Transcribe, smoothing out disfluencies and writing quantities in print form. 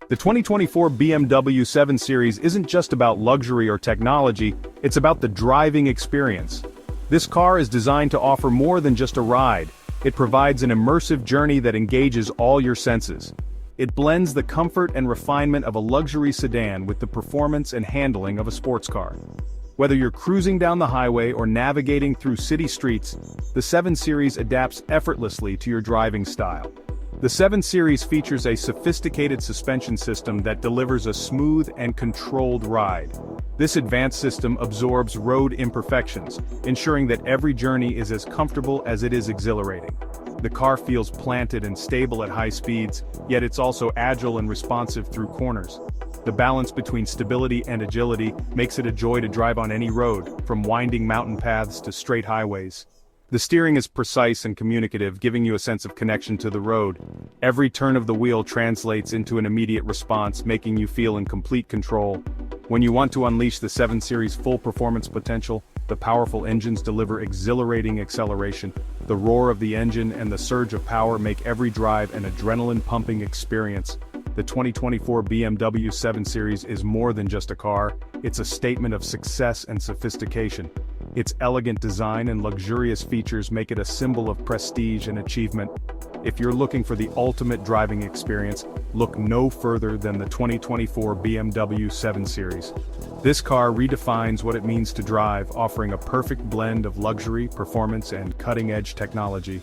The 2024 BMW 7 Series isn't just about luxury or technology, it's about the driving experience. This car is designed to offer more than just a ride. It provides an immersive journey that engages all your senses. It blends the comfort and refinement of a luxury sedan with the performance and handling of a sports car. Whether you're cruising down the highway or navigating through city streets, the 7 Series adapts effortlessly to your driving style. The 7 Series features a sophisticated suspension system that delivers a smooth and controlled ride. This advanced system absorbs road imperfections, ensuring that every journey is as comfortable as it is exhilarating. The car feels planted and stable at high speeds, yet it's also agile and responsive through corners. The balance between stability and agility makes it a joy to drive on any road, from winding mountain paths to straight highways. The steering is precise and communicative, giving you a sense of connection to the road. Every turn of the wheel translates into an immediate response, making you feel in complete control. When you want to unleash the 7 Series' full performance potential, the powerful engines deliver exhilarating acceleration. The roar of the engine and the surge of power make every drive an adrenaline-pumping experience. The 2024 BMW 7 Series is more than just a car, it's a statement of success and sophistication. Its elegant design and luxurious features make it a symbol of prestige and achievement. If you're looking for the ultimate driving experience, look no further than the 2024 BMW 7 Series. This car redefines what it means to drive, offering a perfect blend of luxury, performance, and cutting-edge technology.